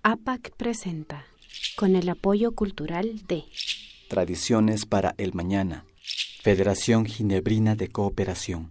APAC presenta, con el apoyo cultural de Tradiciones para el Mañana, Federación Ginebrina de Cooperación.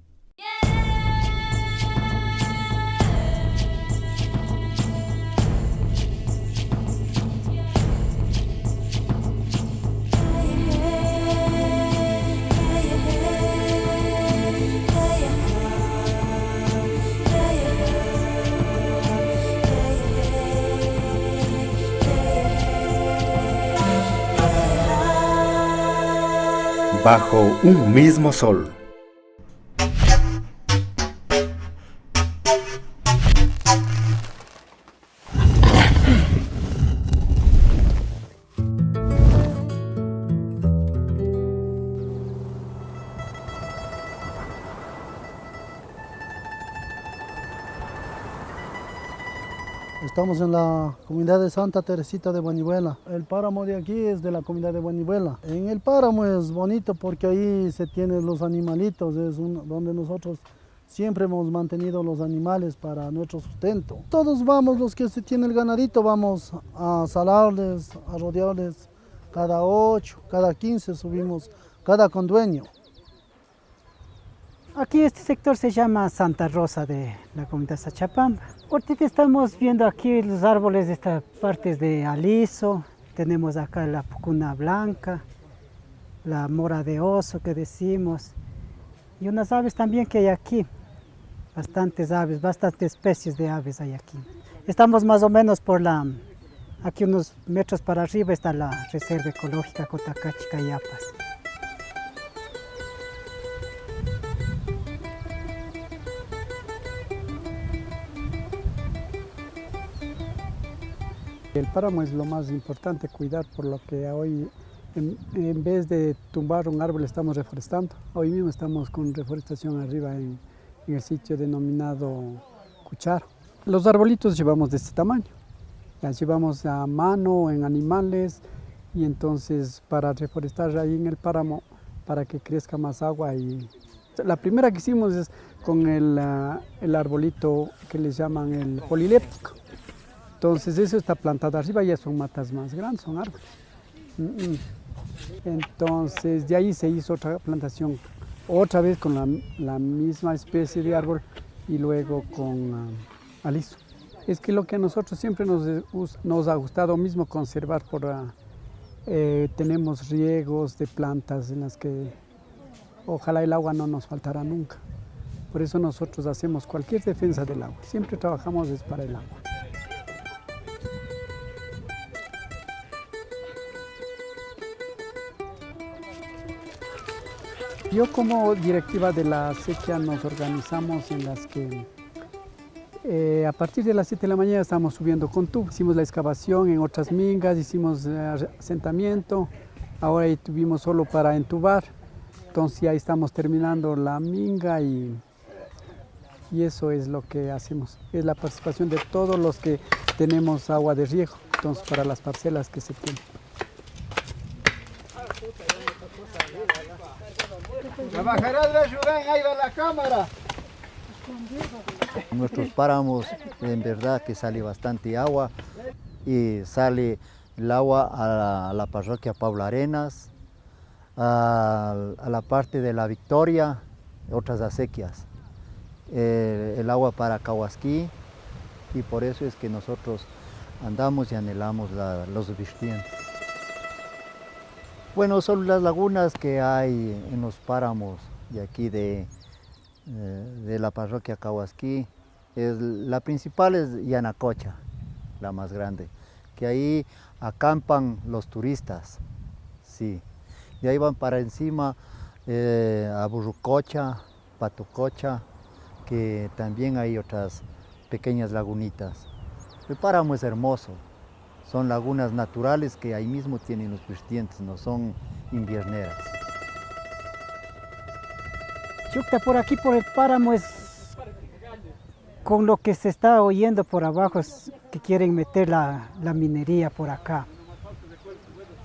Bajo un mismo sol. Estamos en la comunidad de Santa Teresita de Buenibuela. El páramo de aquí es de la comunidad de Buenibuela. En el páramo es bonito porque ahí se tienen los animalitos, donde nosotros siempre hemos mantenido los animales para nuestro sustento. Todos vamos, los que se tienen el ganadito, vamos a salarles, a rodearles. Cada 8, cada 15 subimos, cada con dueño. Aquí este sector se llama Santa Rosa de la comunidad Sachapamba. Ahorita estamos viendo aquí los árboles de estas partes de aliso. Tenemos acá la pucuna blanca, la mora de oso que decimos. Y unas aves también que hay aquí. Bastantes aves, bastantes especies de aves hay aquí. Estamos más o menos aquí unos metros para arriba está la Reserva Ecológica Cotacachi-Cayapas. El páramo es lo más importante, cuidar, por lo que hoy en vez de tumbar un árbol estamos reforestando. Hoy mismo estamos con reforestación arriba en el sitio denominado Cucharo. Los arbolitos llevamos de este tamaño, las llevamos a mano en animales y entonces para reforestar ahí en el páramo para que crezca más agua. Y la primera que hicimos es con el arbolito que les llaman el poliléptico. Entonces eso está plantado arriba, ya son matas más grandes, son árboles. Entonces de ahí se hizo otra plantación, otra vez con la misma especie de árbol y luego con aliso. Es que lo que a nosotros siempre nos ha gustado mismo conservar, tenemos riegos de plantas en las que ojalá el agua no nos faltará nunca. Por eso nosotros hacemos cualquier defensa del agua, siempre trabajamos es para el agua. Yo como directiva de la acequia nos organizamos en las que a partir de las 7 de la mañana estamos subiendo con tubo. Hicimos la excavación en otras mingas, hicimos asentamiento, ahora ahí tuvimos solo para entubar. Entonces ya estamos terminando la minga y eso es lo que hacemos. Es la participación de todos los que tenemos agua de riego, entonces para las parcelas que se tienen. Ahí va la cámara. En nuestros páramos en verdad que sale bastante agua y sale el agua a la parroquia Pablo Arenas, a la parte de la Victoria, otras acequias, el agua para Cahuasquí, y por eso es que nosotros andamos y anhelamos los vertientes. Bueno, son las lagunas que hay en los páramos de aquí de la parroquia Cahuasquí. La principal es Yanacocha, la más grande, que ahí acampan los turistas, sí. Y ahí van para encima a Burrucocha, Patococha, que también hay otras pequeñas lagunitas. El páramo es hermoso. Son lagunas naturales que ahí mismo tienen los vertientes, no son invierneras. Chucta, por aquí por el páramo es con lo que se está oyendo por abajo, es que quieren meter la minería por acá.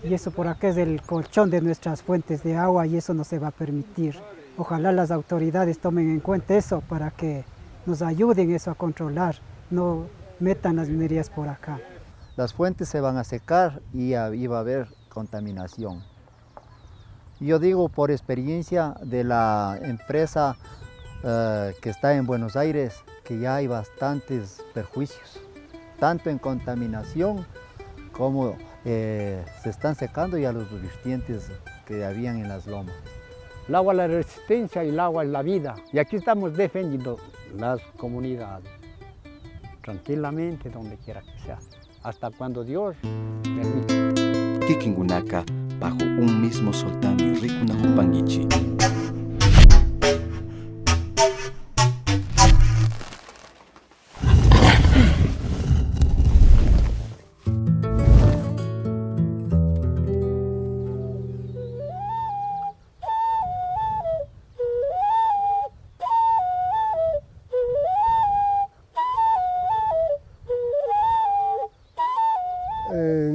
Y eso por acá es el colchón de nuestras fuentes de agua y eso no se va a permitir. Ojalá las autoridades tomen en cuenta eso para que nos ayuden eso a controlar, no metan las minerías por acá. las fuentes se van a secar y va a haber contaminación. Yo digo por experiencia de la empresa que está en Buenos Aires, que ya hay bastantes perjuicios, tanto en contaminación como se están secando ya los vertientes que habían en las lomas. El agua es la resistencia y el agua es la vida. Y aquí estamos defendiendo las comunidades, tranquilamente, donde quiera que sea, hasta cuando Dios permita. Kikingunaka, bajo un mismo soltami rikuna hupangichi.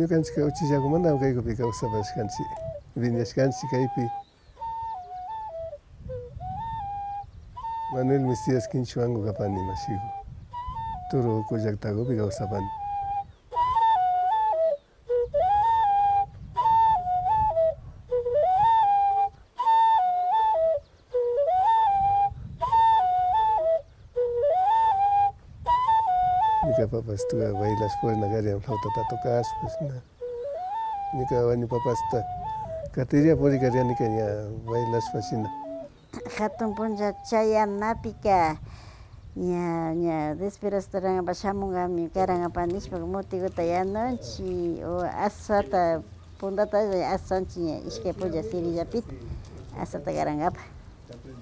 Kansi ka uchi jago mana kai ko pika usabas kansi vinyas kansi kai pi Manuel Mesías kinchuango kapani masigo turo ko jagtago pika usaban Nika papas tu bailas por nagariam flauta tocas pues na Nika wani papas ta kateria por ikaria nika ya bailas fascina Hatun punja chaya napika nya desperas taranga basamunga mi karanga panis motigo tayano chi o asata pundata asanchi iske punja siri japit asata garangapa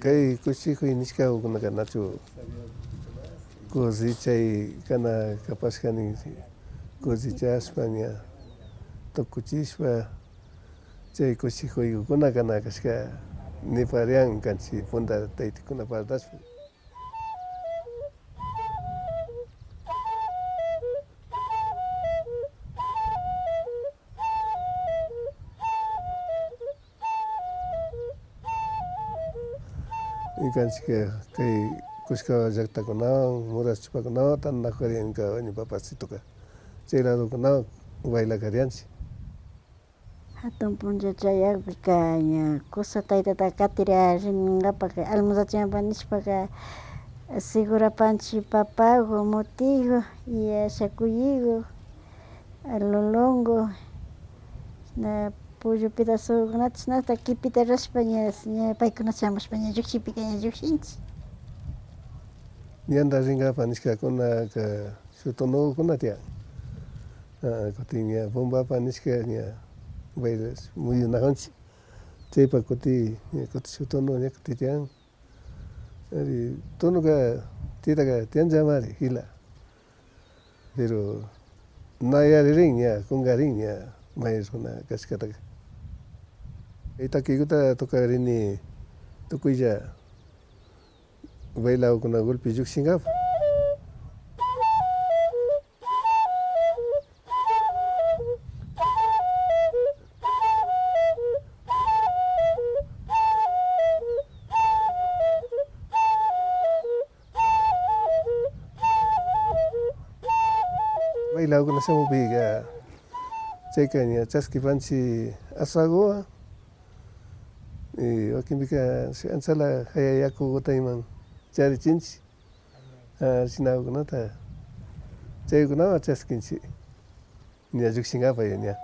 kai kuchi ko iniska kuna kanacho cosecha y kana capaz kani cosecha España tokuchispa chay kuchijo y kuna kana kaska ni parian kanchi funda taiti kuna pardas y kanchi kai kuska jakta kunao muras chupa kunao tan nakarian ka ni papacito ka chelado kunao baila kariansi Hatun punja chaya pika nya cosa taita katira ringapa almuzachian panis paka segura panchi papago motigo y sacuyigo alolongo na pollo pedazo gnats nata kipita raspaña nya paikuna chamos paña yuxipika nya yuxinchi Nianda ringa paniska kuna ka sutono kuna tia kotinya bomba paniska nya bailes muy nahanchi tepa koti sutono nya koti tiang ari tono ka tita ka tiang jamari hila pero naya ring ya kunga ring ya mais una kaskata ita kiguta tokarini tokuya bailao kuna golpe yuxingap bailao kuna samu biga cekanya chaski panchi asagoa y wakimbika ansala hayayaku gotaiman cari cinci sinau kunata cai kunawa chaskinci nia juxingapa ya nia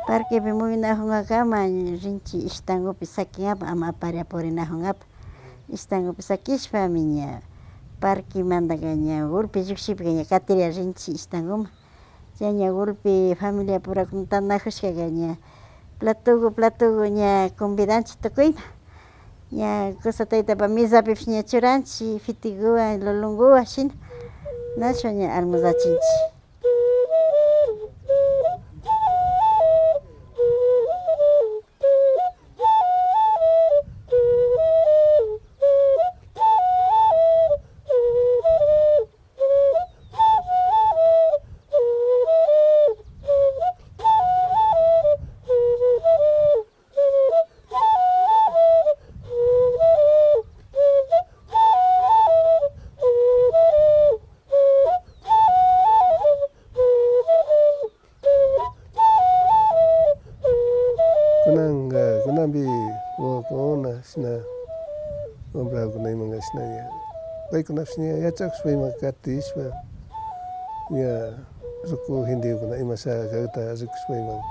Parque muy na kama rinchi istango pisakingapa ama paria porinahungapa istango pisakishpa miña parque manda gaña golpe yuxipika ña katiria rinchi istangoma ña golpe familia pura kuntanajushka gaña platugo ña convidanchi tukuyma ña cosa taytapa mesapipish ña churanchi fitiguwa lulunguwa shina nasha ña almuzachinchi paykunapish ña yachakushpayman katishpa ña ruku hindiykuna imasha kaqta rikushpayman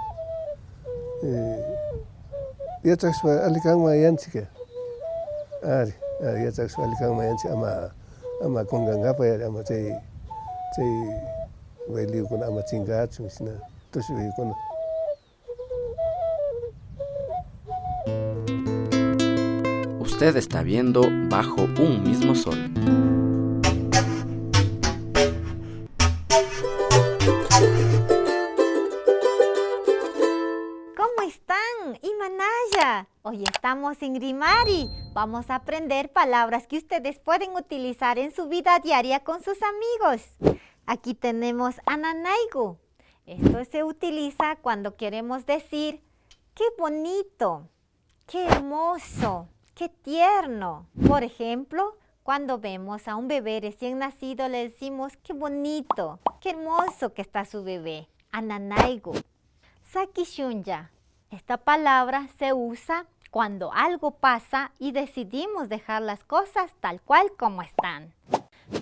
yachakushpa ali kanman yanchika ari yachakushpa ali kanman yanchik ama kunkankapay ama chay bayliykuna ama chinkachun shina tushuykuna. Usted está viendo Bajo un mismo sol. ¿Cómo están? Imanaya. Hoy estamos en Rimari. Vamos a aprender palabras que ustedes pueden utilizar en su vida diaria con sus amigos. Aquí tenemos ananaigu. Esto se utiliza cuando queremos decir qué bonito, qué hermoso, qué tierno. Por ejemplo, cuando vemos a un bebé recién nacido le decimos qué bonito, qué hermoso que está su bebé. Ananaigu. Sakishunya. Esta palabra se usa cuando algo pasa y decidimos dejar las cosas tal cual como están.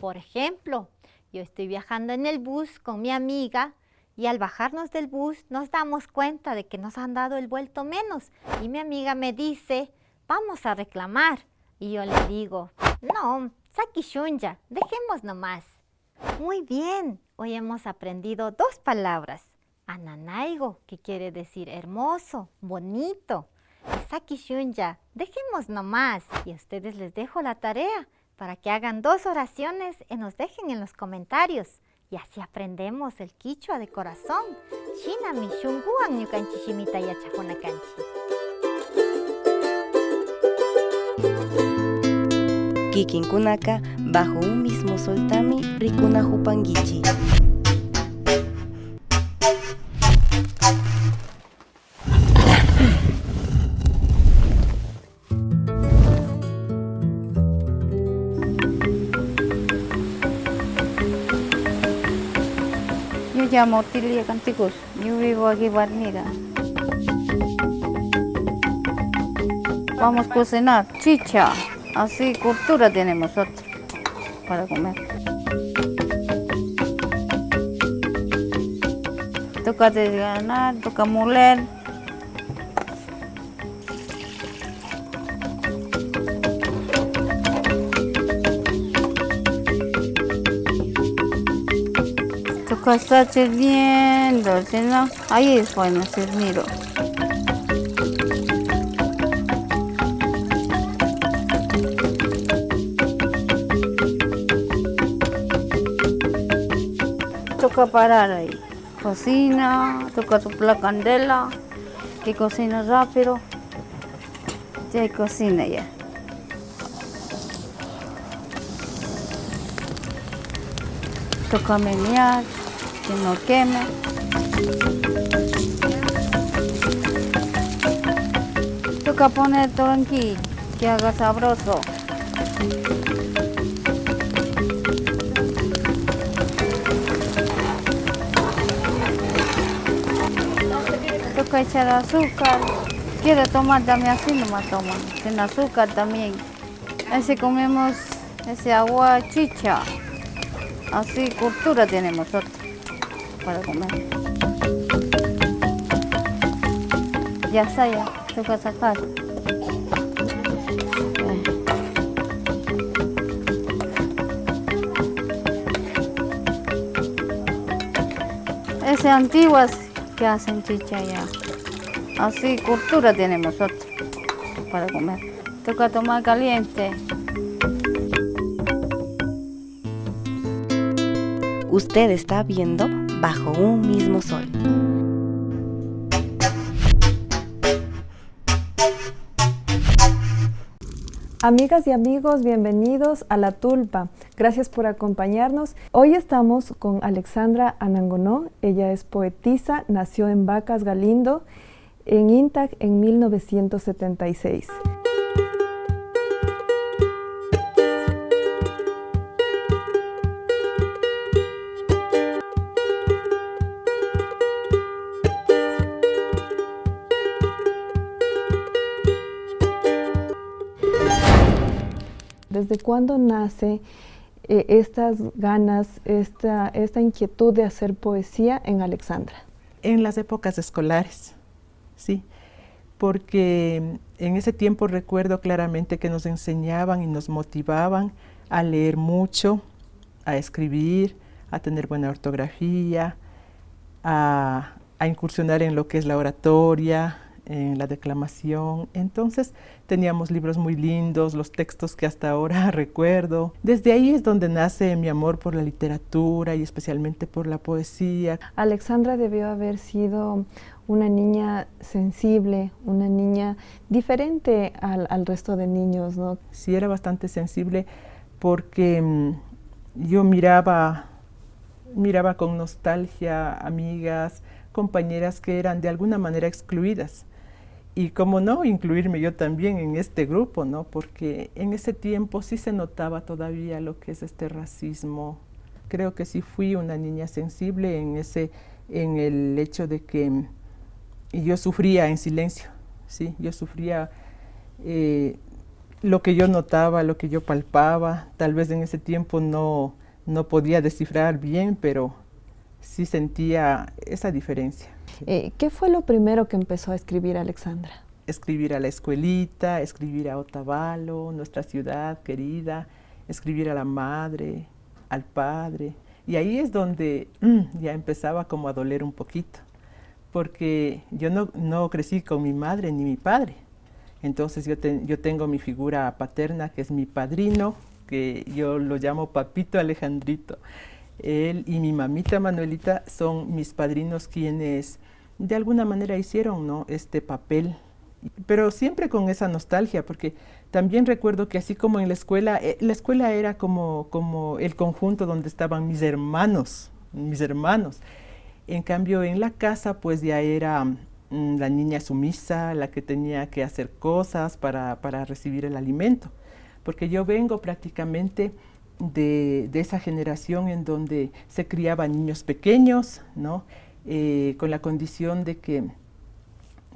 Por ejemplo, yo estoy viajando en el bus con mi amiga y al bajarnos del bus nos damos cuenta de que nos han dado el vuelto menos y mi amiga me dice, vamos a reclamar. Y yo le digo, no, sakishunya, dejemos nomás. Muy bien, hoy hemos aprendido dos palabras. Ananaigo, que quiere decir hermoso, bonito. Y sakishunya, dejemos nomás. Y a ustedes les dejo la tarea para que hagan dos oraciones y nos dejen en los comentarios. Y así aprendemos el quichua de corazón. Shinami shunguan ñukanchi shimita yachajunakanchi. Kikinkunaka bajo un mismo soltami rikuna hupangichi. Yo llamo Tilia Canticus, yo vivo aquí en Barnira. Vamos a cocinar chicha, así cultura tenemos nosotros para comer. Toca desgranar, toca moler. Toca estar sirviendo, si no, ahí es bueno servir. Toca parar ahí. Cocina, toca la candela, que cocina rápido. Ya hay cocina ya. Toca menear, que no queme. Toca poner todo aquí, que haga sabroso. Toca echar azúcar. Quiero tomar también así, no me toman. Sin azúcar también. Así comemos ese agua chicha. Así cultura tenemos nosotros para comer. Ya está, ya. Toca sacar. Es antiguas que hacen chicha ya. Así cultura tenemos nosotros para comer. Toca tomar caliente. Usted está viendo Bajo un mismo sol. Amigas y amigos, bienvenidos a La Tulpa. Gracias por acompañarnos. Hoy estamos con Alexandra Anangonó. Ella es poetisa, nació en Vacas Galindo, en Intac, en 1976. ¿Desde cuándo nace estas ganas, esta inquietud de hacer poesía en Alexandra? En las épocas escolares, sí, porque en ese tiempo recuerdo claramente que nos enseñaban y nos motivaban a leer mucho, a escribir, a tener buena ortografía, a incursionar en lo que es la oratoria, en la declamación. Entonces teníamos libros muy lindos, los textos que hasta ahora recuerdo. Desde ahí es donde nace mi amor por la literatura y especialmente por la poesía. Alexandra debió haber sido una niña sensible, una niña diferente al resto de niños, ¿no? Sí, era bastante sensible porque yo miraba con nostalgia amigas, compañeras que eran de alguna manera excluidas. Y cómo no, incluirme yo también en este grupo, ¿no? Porque en ese tiempo sí se notaba todavía lo que es este racismo. Creo que sí fui una niña sensible en el hecho de que yo sufría en silencio, ¿sí? Yo sufría lo que yo notaba, lo que yo palpaba. Tal vez en ese tiempo no podía descifrar bien, pero sí sentía esa diferencia. ¿Qué fue lo primero que empezó a escribir Alexandra? Escribir a la escuelita, escribir a Otavalo, nuestra ciudad querida, escribir a la madre, al padre. Y ahí es donde ya empezaba como a doler un poquito, porque yo no crecí con mi madre ni mi padre. Entonces yo tengo mi figura paterna, que es mi padrino, que yo lo llamo Papito Alejandrito. Él y mi mamita Manuelita son mis padrinos, quienes de alguna manera hicieron, ¿no?, este papel, pero siempre con esa nostalgia, porque también recuerdo que así como en la escuela era como el conjunto donde estaban mis hermanos. En cambio en la casa pues ya era la niña sumisa, la que tenía que hacer cosas para recibir el alimento, porque yo vengo prácticamente de esa generación en donde se criaban niños pequeños, ¿no? Con la condición de que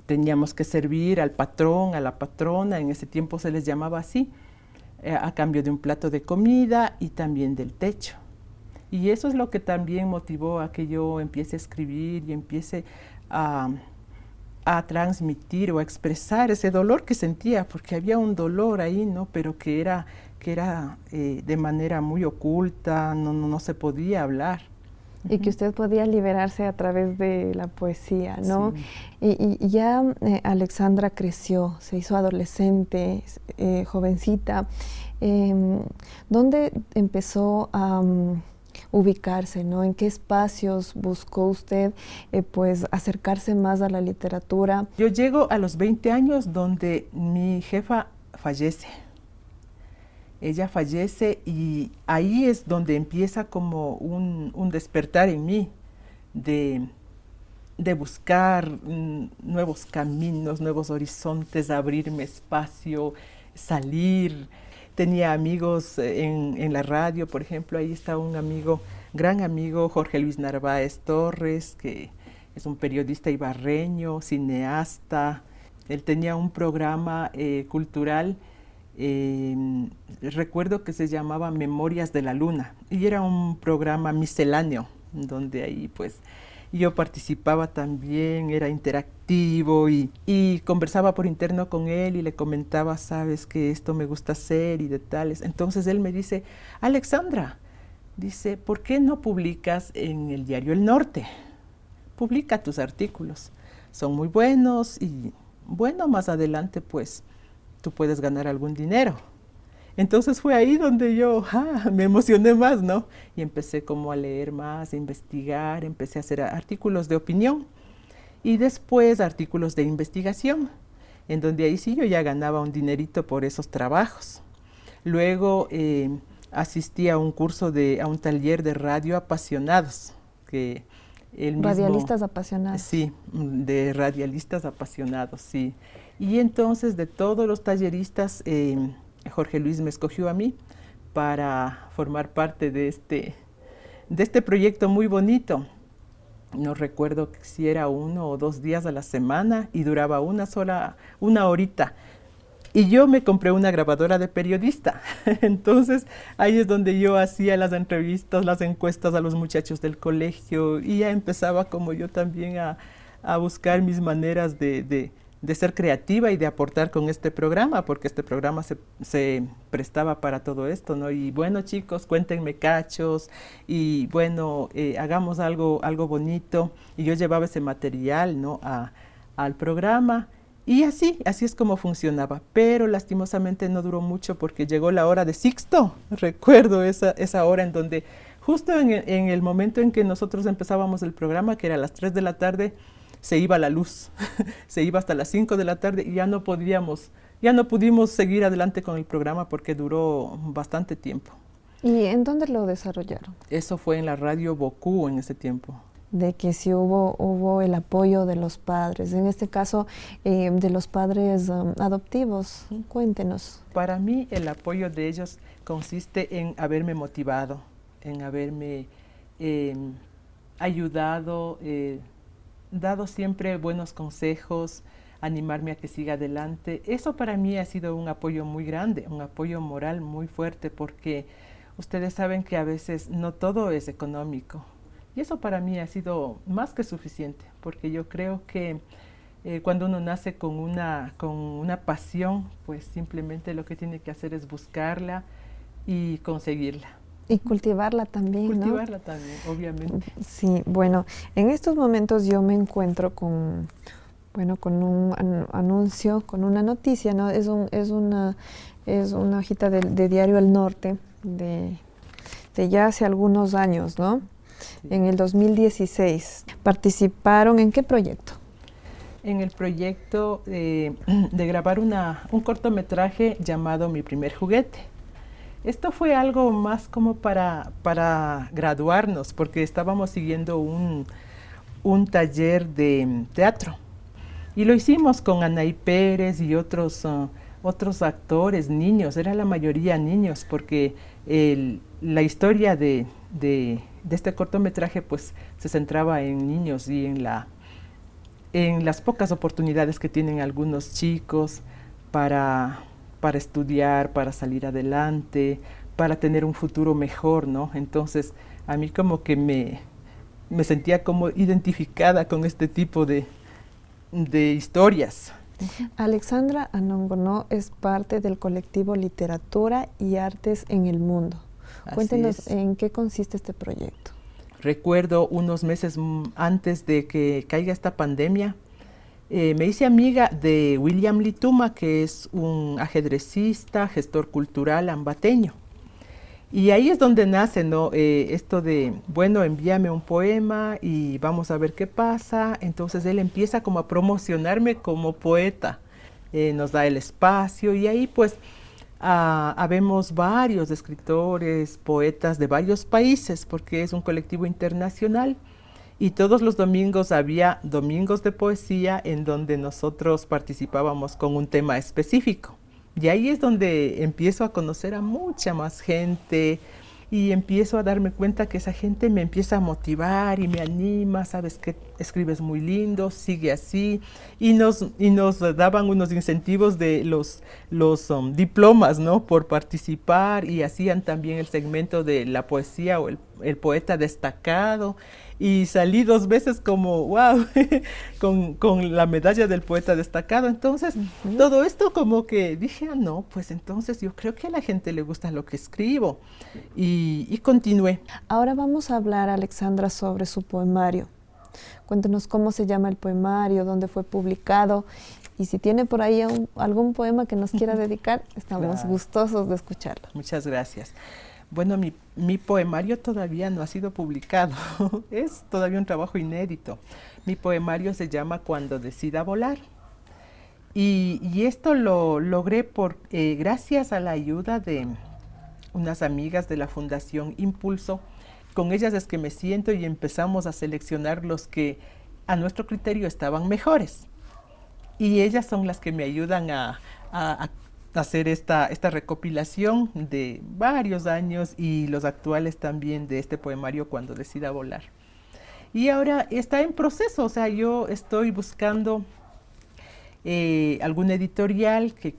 teníamos que servir al patrón, a la patrona, en ese tiempo se les llamaba así, a cambio de un plato de comida y también del techo. Y eso es lo que también motivó a que yo empiece a escribir y empiece a transmitir o a expresar ese dolor que sentía, porque había un dolor ahí, ¿no? Pero que era de manera muy oculta, no se podía hablar. Y que usted podía liberarse a través de la poesía, ¿no? Sí. Y ya Alexandra creció, se hizo adolescente, jovencita. ¿Dónde empezó a ubicarse, ¿no? ¿En qué espacios buscó usted pues acercarse más a la literatura? Yo llego a los 20 años donde mi jefa fallece. Ella fallece y ahí es donde empieza como un despertar en mí de buscar nuevos caminos, nuevos horizontes, abrirme espacio, salir. Tenía amigos en la radio, por ejemplo, ahí está un amigo, gran amigo, Jorge Luis Narváez Torres, que es un periodista ibarreño, cineasta. Él tenía un programa cultural. Recuerdo que se llamaba Memorias de la Luna y era un programa misceláneo donde ahí pues yo participaba también, era interactivo y conversaba por interno con él y le comentaba, sabes que esto me gusta hacer y de tales. Entonces él me dice, Alexandra, dice, ¿por qué no publicas en el diario El Norte? Publica tus artículos, son muy buenos y bueno, más adelante pues tú puedes ganar algún dinero. Entonces fue ahí donde yo me emocioné más, ¿no? Y empecé como a leer más, a investigar, empecé a hacer artículos de opinión y después artículos de investigación, en donde ahí sí yo ya ganaba un dinerito por esos trabajos. Luego asistí a un curso, a un taller de radio apasionados, que él mismo... Radialistas apasionados. Sí, de radialistas apasionados, sí. Y entonces de todos los talleristas, Jorge Luis me escogió a mí para formar parte de este proyecto muy bonito. No recuerdo si era 1 o 2 días a la semana y duraba una horita. Y yo me compré una grabadora de periodista. Entonces ahí es donde yo hacía las entrevistas, las encuestas a los muchachos del colegio, y ya empezaba como yo también a buscar mis maneras de ser creativa y de aportar con este programa, porque este programa se prestaba para todo esto, ¿no? Y bueno, chicos, cuéntenme cachos, y bueno, hagamos algo bonito. Y yo llevaba ese material, ¿no?, al programa. Y así es como funcionaba, pero lastimosamente no duró mucho porque llegó la hora de Sixto. Recuerdo esa hora en donde justo en el momento en que nosotros empezábamos el programa, que era a las 3 de la tarde, se iba la luz, se iba hasta las 5 de la tarde y ya no pudimos seguir adelante con el programa porque duró bastante tiempo. ¿Y en dónde lo desarrollaron? Eso fue en la radio Bocú en ese tiempo. De que sí hubo el apoyo de los padres, en este caso de los padres adoptivos. Cuéntenos. Para mí el apoyo de ellos consiste en haberme motivado, en haberme ayudado, dado siempre buenos consejos, animarme a que siga adelante. Eso para mí ha sido un apoyo muy grande, un apoyo moral muy fuerte, porque ustedes saben que a veces no todo es económico. Y eso para mí ha sido más que suficiente, porque yo creo que cuando uno nace con una pasión, pues simplemente lo que tiene que hacer es buscarla y conseguirla. Y cultivarla también, cultivarla, ¿no? También, obviamente. Sí, bueno, en estos momentos yo me encuentro con un anuncio, con una noticia, ¿no? Es una hojita de Diario El Norte, de ya hace algunos años, ¿no? Sí. En el 2016. ¿Participaron en qué proyecto? En el proyecto de grabar un cortometraje llamado Mi Primer Juguete. Esto fue algo más como para graduarnos, porque estábamos siguiendo un taller de teatro. Y lo hicimos con Anaí Pérez y otros actores, niños, era la mayoría niños, porque la historia de este cortometraje pues se centraba en niños y en las pocas oportunidades que tienen algunos chicos para estudiar, para salir adelante, para tener un futuro mejor, ¿no? Entonces a mí como que me sentía como identificada con este tipo de historias. Alexandra Anangonó es parte del colectivo Literatura y Artes en el Mundo. Cuéntenos en qué consiste este proyecto. Recuerdo unos meses antes de que caiga esta pandemia, me hice amiga de William Lituma, que es un ajedrecista, gestor cultural ambateño. Y ahí es donde nace, ¿no? Esto de, bueno, envíame un poema y vamos a ver qué pasa. Entonces él empieza como a promocionarme como poeta, nos da el espacio y ahí pues habemos varios escritores, poetas de varios países, porque es un colectivo internacional. Y todos los domingos había domingos de poesía en donde nosotros participábamos con un tema específico. Y ahí es donde empiezo a conocer a mucha más gente y empiezo a darme cuenta que esa gente me empieza a motivar y me anima, sabes que escribes muy lindo, sigue así. Y nos daban unos incentivos de los diplomas, ¿no? Por participar, y hacían también el segmento de la poesía o el poeta destacado. Y salí 2 veces como, wow, con la medalla del poeta destacado. Entonces, todo esto como que dije, no, pues entonces yo creo que a la gente le gusta lo que escribo. Y continué. Ahora vamos a hablar, Alexandra, sobre su poemario. Cuéntenos cómo se llama el poemario, dónde fue publicado, y si tiene por ahí algún poema que nos quiera dedicar, estamos gustosos de escucharlo. Muchas gracias. Bueno, mi poemario todavía no ha sido publicado, es todavía un trabajo inédito. Mi poemario se llama Cuando decida volar. Y esto lo logré gracias a la ayuda de unas amigas de la Fundación Impulso. Con ellas es que me siento y empezamos a seleccionar los que a nuestro criterio estaban mejores. Y ellas son las que me ayudan a hacer esta recopilación de varios años y los actuales también de este poemario Cuando decida volar. Y ahora está en proceso, o sea, yo estoy buscando alguna editorial que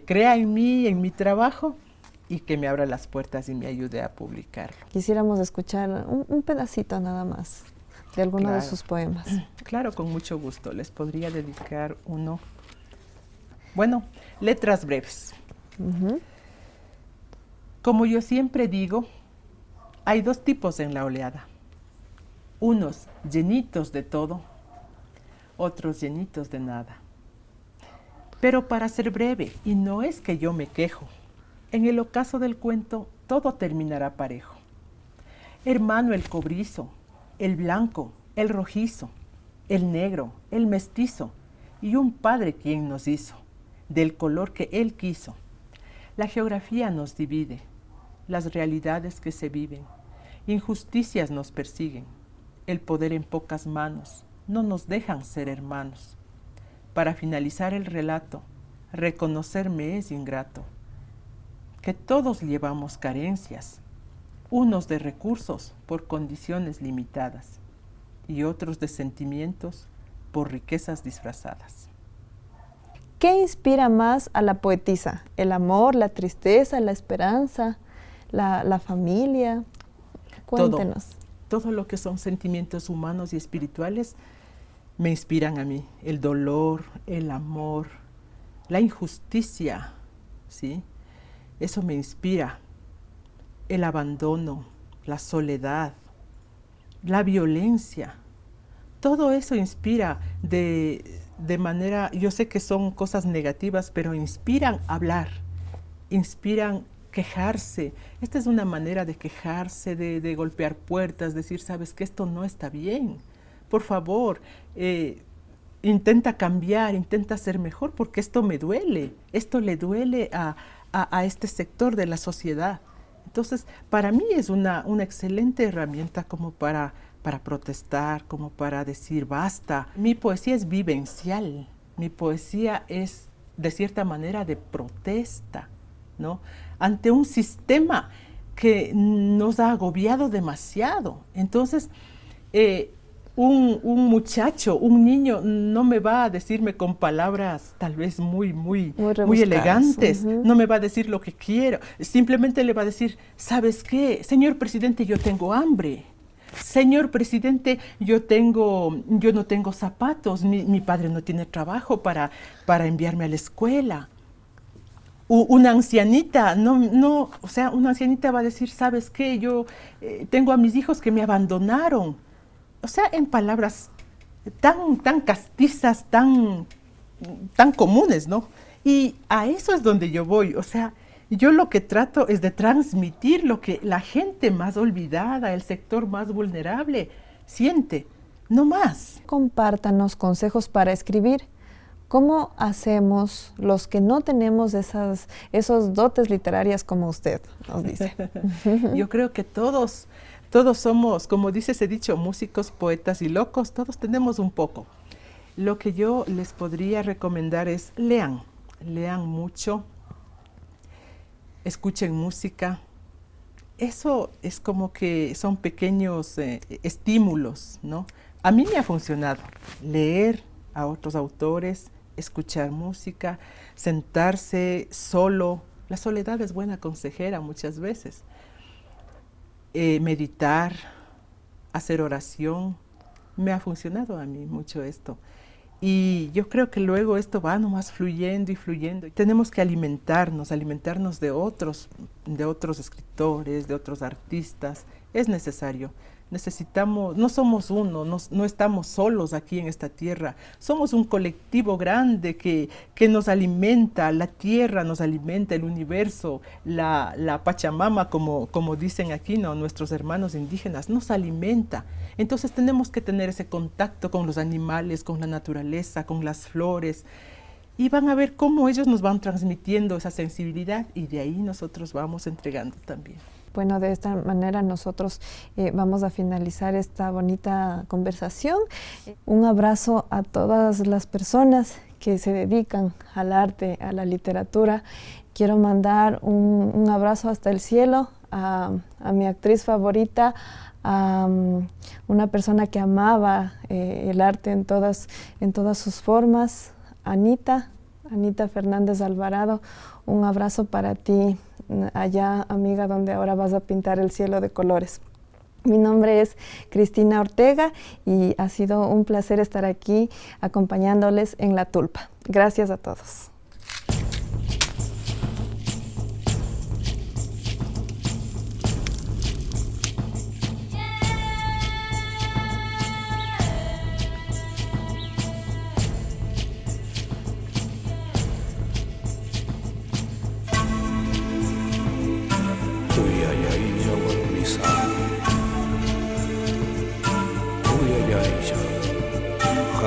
crea en mí, en mi trabajo, y que me abra las puertas y me ayude a publicarlo. Quisiéramos escuchar un pedacito nada más de alguno de sus poemas. Claro, con mucho gusto. Les podría dedicar uno. Bueno, letras breves. Como yo siempre digo, hay dos tipos en la oleada. Unos llenitos de todo, otros llenitos de nada. Pero para ser breve, y no es que yo me quejo, en el ocaso del cuento todo terminará parejo. Hermano el cobrizo, el blanco, el rojizo, el negro, el mestizo, y un padre quien nos hizo, del color que él quiso. La geografía nos divide, las realidades que se viven, injusticias nos persiguen, el poder en pocas manos, no nos dejan ser hermanos. Para finalizar el relato, reconocerme es ingrato, que todos llevamos carencias, unos de recursos por condiciones limitadas y otros de sentimientos por riquezas disfrazadas. ¿Qué inspira más a la poetisa? ¿El amor, la tristeza, la esperanza, la familia? Cuéntenos. Todo lo que son sentimientos humanos y espirituales me inspiran a mí. El dolor, el amor, la injusticia, ¿sí? Eso me inspira. El abandono, la soledad, la violencia. Todo eso inspira de manera, yo sé que son cosas negativas, pero inspiran hablar, inspiran quejarse. Esta es una manera de quejarse, de golpear puertas, decir, sabes que esto no está bien. Por favor, intenta cambiar, intenta ser mejor, porque esto me duele. Esto le duele a este sector de la sociedad. Entonces, para mí es una excelente herramienta como para protestar, como para decir basta. Mi poesía es vivencial, mi poesía es de cierta manera de protesta, ¿no? Ante un sistema que nos ha agobiado demasiado. Entonces, un muchacho, un niño, no me va a decirme con palabras tal vez muy elegantes, no me va a decir lo que quiero, simplemente le va a decir, ¿sabes qué? Señor presidente, yo tengo hambre. Señor presidente, yo no tengo zapatos, mi padre no tiene trabajo para enviarme a la escuela. Una ancianita, una ancianita va a decir, ¿sabes qué? Yo tengo a mis hijos que me abandonaron. O sea, en palabras tan castizas, tan comunes, ¿no? Y a eso es donde yo voy. O sea, yo lo que trato es de transmitir lo que la gente más olvidada, el sector más vulnerable, siente, no más. Compártanos consejos para escribir. ¿Cómo hacemos los que no tenemos esos dotes literarias como usted nos dice? Yo creo que todos somos, como dice ese dicho, músicos, poetas y locos, todos tenemos un poco. Lo que yo les podría recomendar es lean mucho, escuchen música. Eso es como que son pequeños estímulos, ¿no? A mí me ha funcionado leer a otros autores, escuchar música, sentarse solo. La soledad es buena consejera muchas veces. Meditar, hacer oración, me ha funcionado a mí mucho esto. Y yo creo que luego esto va nomás fluyendo y fluyendo. Tenemos que alimentarnos de otros escritores, de otros artistas. Es necesario. Necesitamos, no somos uno, no estamos solos aquí en esta tierra. Somos un colectivo grande que nos alimenta, la tierra nos alimenta, el universo, la Pachamama, como dicen aquí, ¿no? Nuestros hermanos indígenas, nos alimenta. Entonces tenemos que tener ese contacto con los animales, con la naturaleza, con las flores. Y van a ver cómo ellos nos van transmitiendo esa sensibilidad y de ahí nosotros vamos entregando también. Bueno, de esta manera nosotros vamos a finalizar esta bonita conversación. Un abrazo a todas las personas que se dedican al arte, a la literatura. Quiero mandar un abrazo hasta el cielo a mi actriz favorita, a una persona que amaba el arte en todas sus formas, Anita Fernández Alvarado. Un abrazo para ti allá, amiga, donde ahora vas a pintar el cielo de colores. Mi nombre es Cristina Ortega y ha sido un placer estar aquí acompañándoles en La Tulpa. Gracias a todos.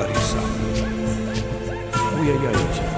Harisa. Uy, ay, ay,